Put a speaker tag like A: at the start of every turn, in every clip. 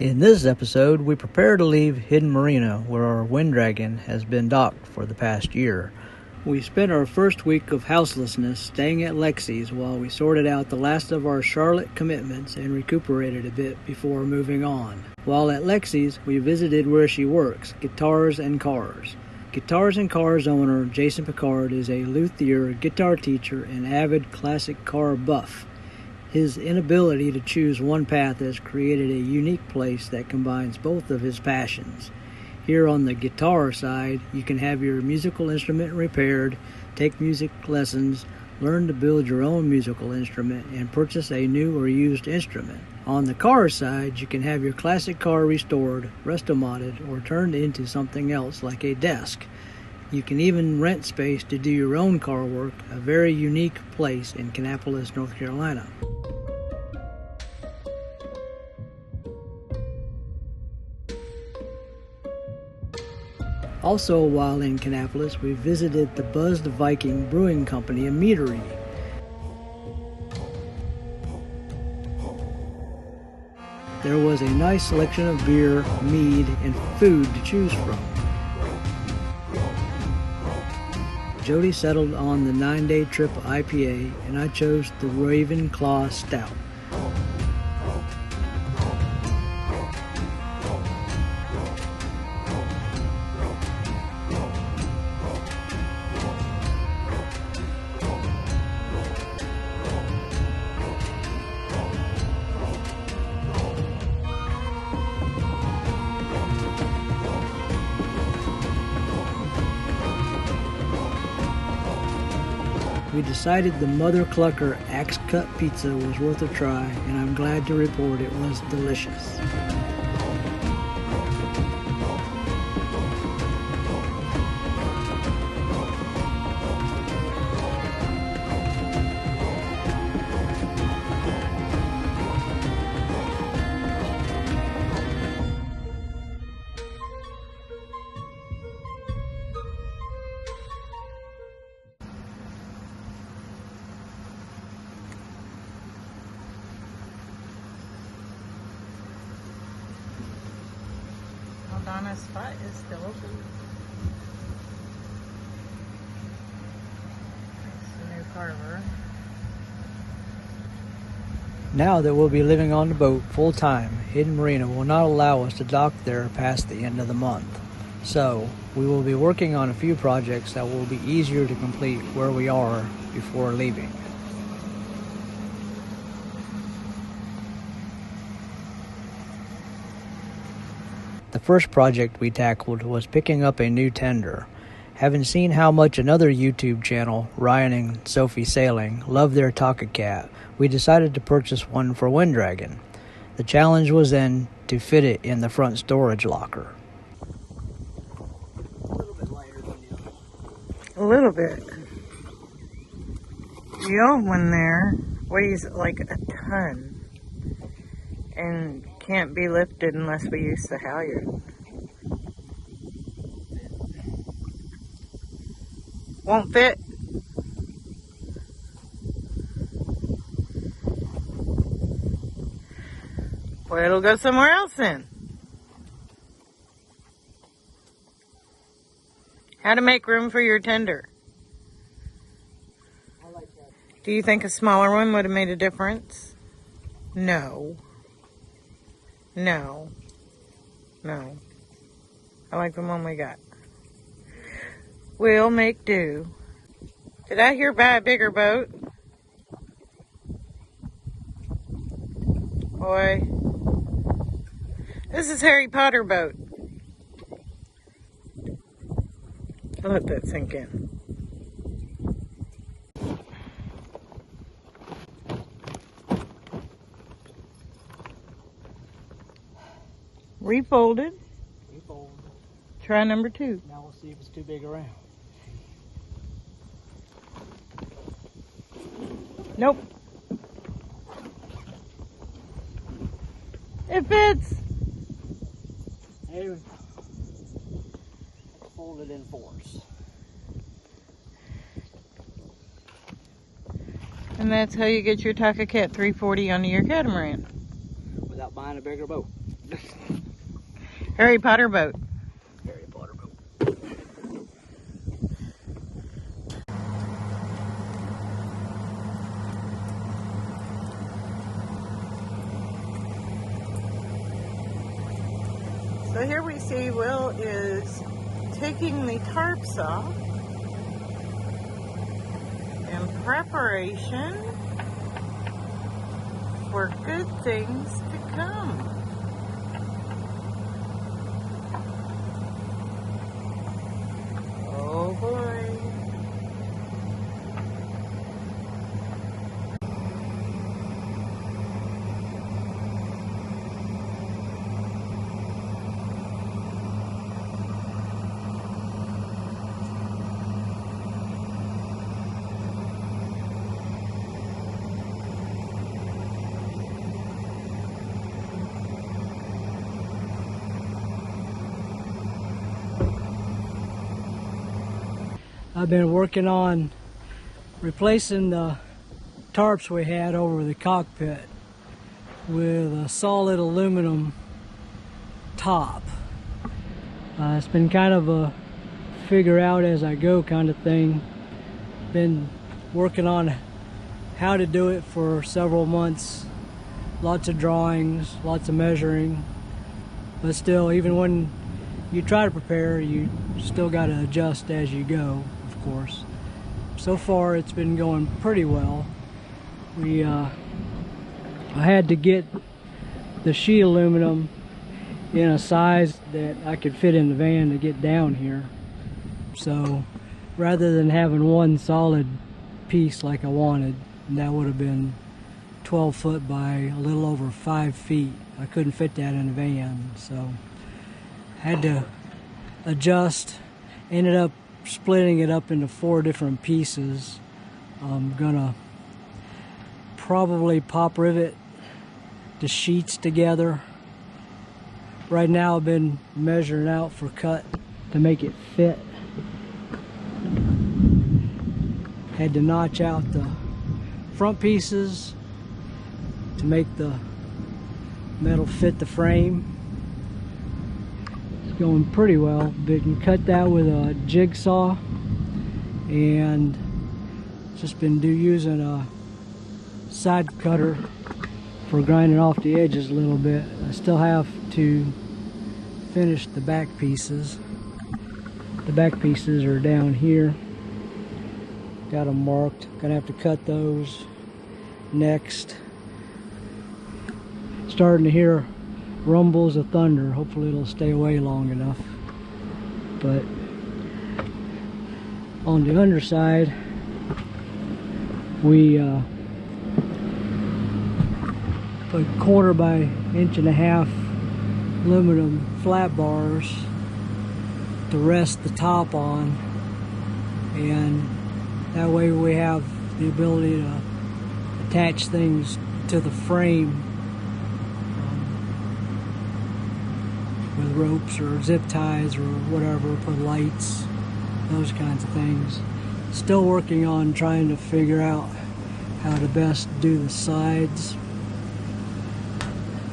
A: In this episode, we prepare to leave Hidden Marina, where our wind dragon has been docked for the past year. We spent our first week of houselessness staying at Lexi's while we sorted out the last of our Charlotte commitments and recuperated a bit before moving on. While at Lexi's, we visited where she works, Guitars and Cars. Guitars and Cars owner Jason Picard is a luthier, guitar teacher, and avid classic car buff. His inability to choose one path has created a unique place that combines both of his passions. Here on the guitar side, you can have your musical instrument repaired, take music lessons, learn to build your own musical instrument, and purchase a new or used instrument. On the car side, you can have your classic car restored, resto-modded, or turned into something else like a desk. You can even rent space to do your own car work, a very unique place in Kannapolis, North Carolina. Also, while in Kannapolis, we visited the buzzed Viking Brewing Company, a meadery. There was a nice selection of beer, mead, and food to choose from. Jodi settled on the 9-day trip IPA, and I chose the Ravenclaw Stout. We decided the Mother Clucker Axe Cut Pizza was worth a try, and I'm glad to report it was delicious.
B: Donna's spot is still open. It's the new carver.
A: Now that we'll be living on the boat full time, Hidden Marina will not allow us to dock there past the end of the month. So, we will be working on a few projects that will be easier to complete where we are before leaving. The first project we tackled was picking up a new tender. Having seen how much another YouTube channel, Ryan and Sophie Sailing, love their Takacat, we decided to purchase one for Wind Dragon. The challenge was then to fit it in the front storage locker. A little bit lighter than the other.
B: A little bit. The old one there weighs like a ton and can't be lifted unless we use the halyard. Won't fit. Well, it'll go somewhere else then. How to make room for your tender.
A: I like that.
B: Do you think a smaller one would have made a difference? No. No. No. I like the one we got. We'll make do. Did I hear buy a bigger boat? Boy. This is Harry Potter boat. I'll let that sink in. Refolded.
A: Refold.
B: Try number 2.
A: Now we'll see if it's too big around.
B: Nope. It fits.
A: There we go. Let's fold it in fours.
B: And that's how you get your Takacat 340 onto your catamaran.
A: Without buying a bigger boat.
B: Harry Potter boat.
A: Harry Potter boat.
B: So here we see Will is taking the tarps off in preparation for good things to come. Oh boy.
A: I've been working on replacing the tarps we had over the cockpit with a solid aluminum top. It's been kind of a figure out as I go kind of thing. Been working on how to do it for several months. Lots of drawings, lots of measuring, but still, even when you try to prepare, you still got to adjust as you go, of course. So far it's been going pretty well. I had to get the sheet aluminum in a size that I could fit in the van to get down here. So rather than having one solid piece like I wanted, that would have been 12 foot by a little over 5 feet. I couldn't fit that in the van, so had to adjust. Ended up splitting it up into 4 different pieces. I'm gonna probably pop rivet the sheets together. Right now I've been measuring out for cut to make it fit. Had to notch out the front pieces to make the metal fit the frame. It's going pretty well. Been cut that with a jigsaw, and just been using a side cutter for grinding off the edges a little bit. I still have to finish the back pieces. The back pieces are down here. Got them marked. Gonna have to cut those next. Starting to hear rumbles of thunder. Hopefully it'll stay away long enough. But on the underside, we put 1/4 by 1.5 inch aluminum flat bars to rest the top on, and that way we have the ability to attach things to the frame with ropes or zip ties or whatever, put lights, those kinds of things. Still working on trying to figure out how to best do the sides.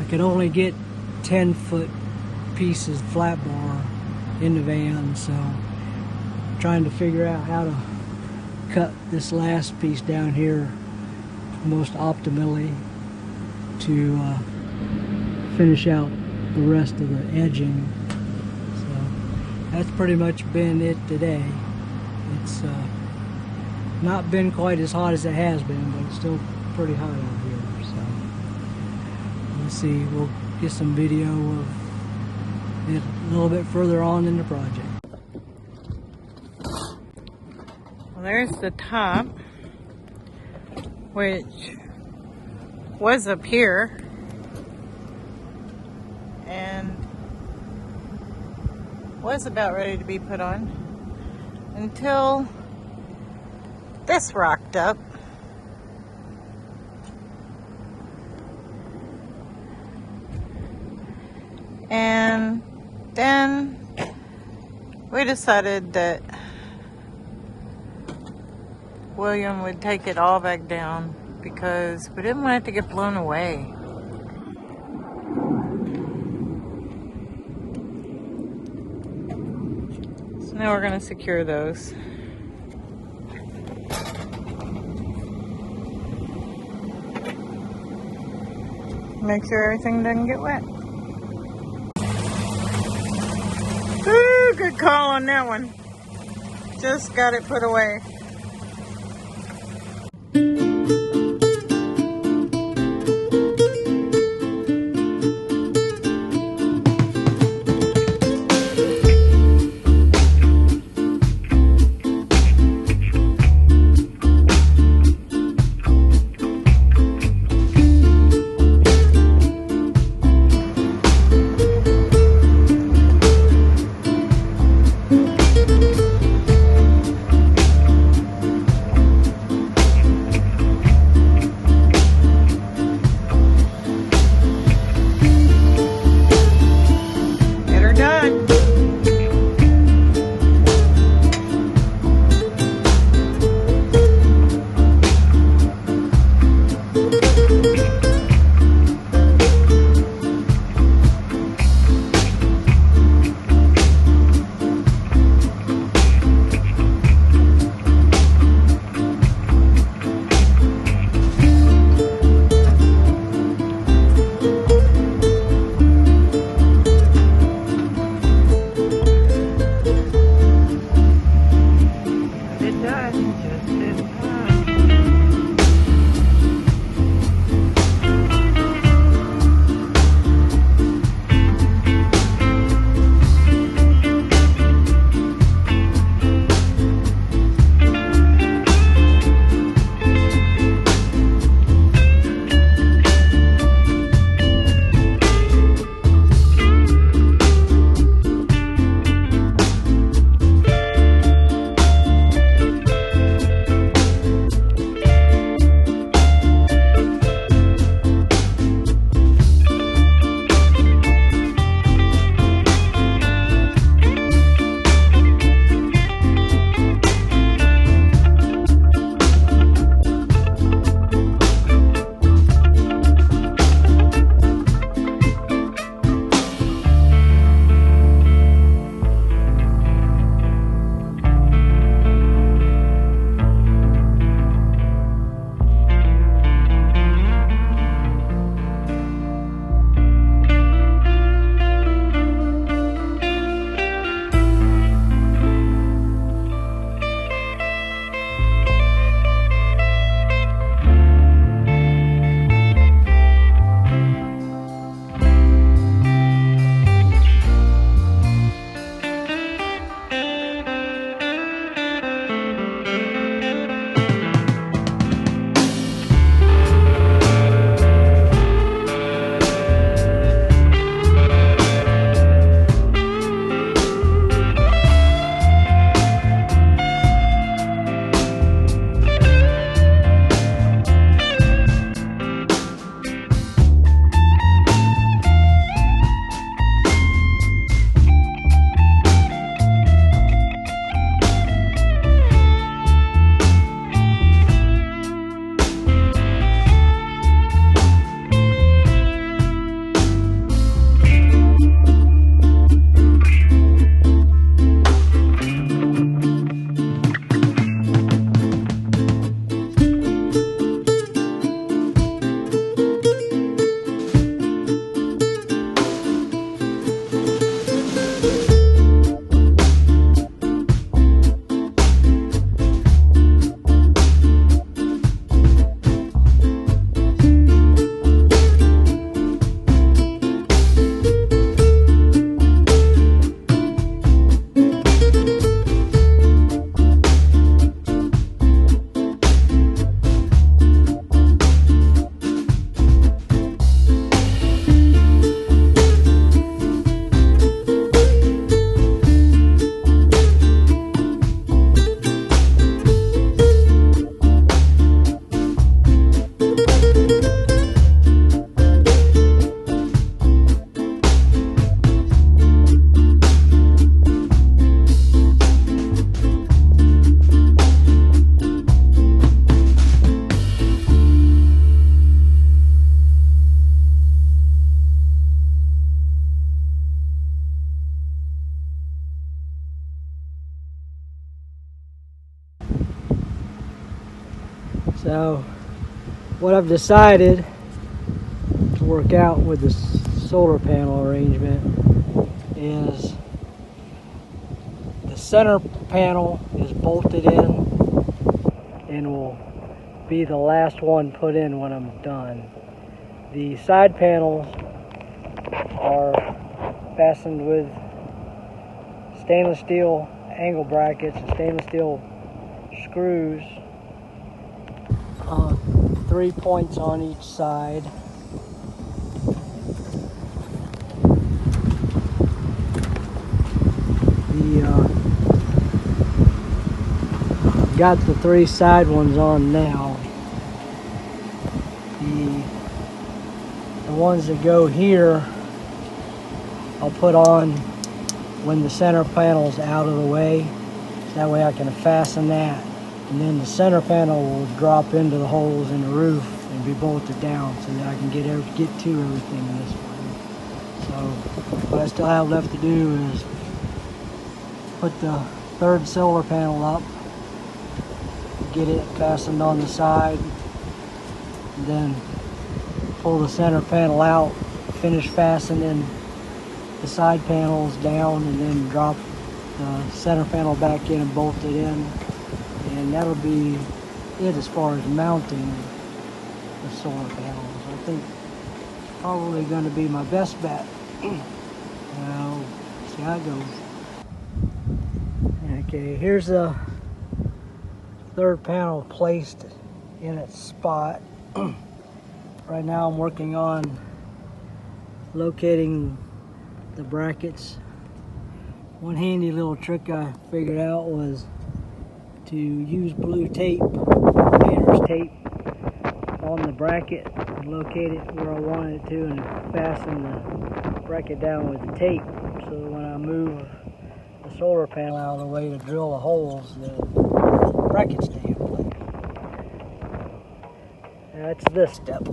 A: I could only get 10-foot pieces flat bar in the van, so trying to figure out how to cut this last piece down here most optimally to finish out the rest of the edging. So that's pretty much been it today. It's not been quite as hot as it has been, but it's still pretty hot out here. So let's see, we'll get some video of it a little bit further on in the project.
B: Well, there's the top, which was up here and was about ready to be put on until this rocked up. And then we decided that William would take it all back down because we didn't want it to get blown away. Now we're gonna secure those. Make sure everything doesn't get wet. Ooh, good call on that one. Just got it put away.
A: So what I've decided to work out with the solar panel arrangement is the center panel is bolted in and will be the last one put in when I'm done. The side panels are fastened with stainless steel angle brackets and stainless steel screws, 3 points on each side. Got the 3 side ones on now. The ones that go here I'll put on when the center panel's out of the way. That way I can fasten that, and then the center panel will drop into the holes in the roof and be bolted down so that I can get to everything this way. So what I still have left to do is put the 3rd solar panel up, get it fastened on the side, and then pull the center panel out, finish fastening the side panels down, and then drop the center panel back in and bolt it in. And that'll be it as far as mounting the solar panels. I think it's probably going to be my best bet. I'll see how it goes. Okay, here's the 3rd panel placed in its spot. Right now I'm working on locating the brackets. One handy little trick I figured out was to use blue tape, painter's tape, on the bracket and locate it where I wanted it to, and fasten the bracket down with the tape, so when I move the solar panel out of the way to drill the holes, the brackets stay in place. That's this step.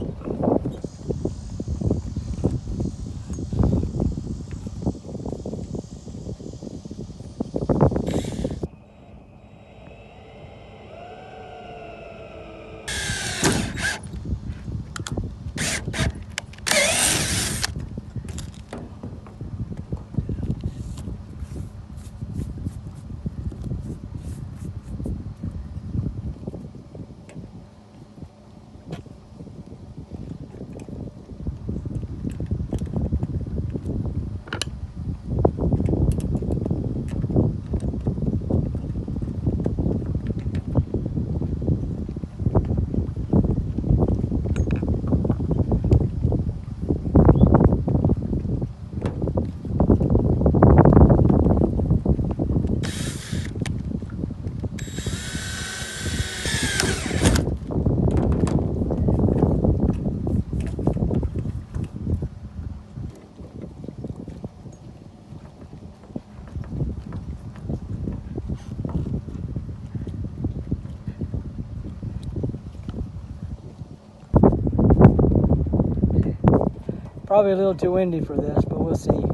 A: Probably a little too windy for this, but we'll see.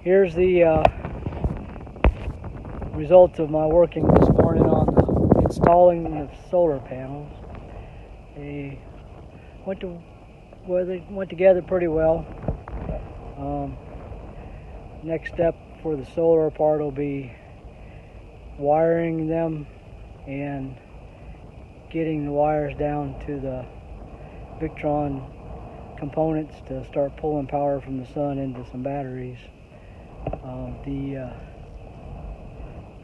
A: Here's the results of my working this morning on installing the solar panels. They went together pretty well. Next step for the solar part will be wiring them and getting the wires down to the Victron components to start pulling power from the sun into some batteries. The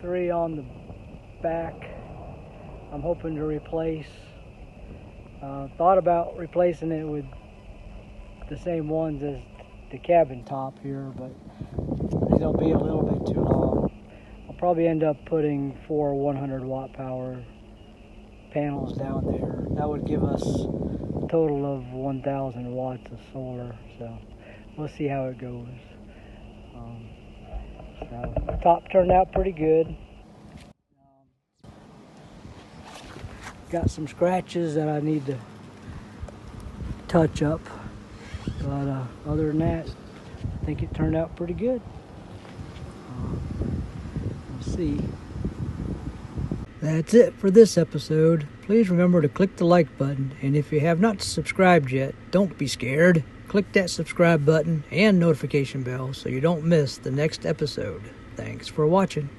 A: 3 on the back I'm hoping to replace. Thought about replacing it with the same ones as the cabin top here, but I think they'll be a little bit too long. I'll probably end up putting 4 100 watt power panels down there. That would give us a total of 1,000 watts of solar, so we'll see how it goes. So the top turned out pretty good. Got some scratches that I need to touch up, but other than that, I think it turned out pretty good. We'll see. That's it for this episode. please remember to click the like button, and if you have not subscribed yet, don't be scared. Click that subscribe button and notification bell so you don't miss the next episode. Thanks for watching.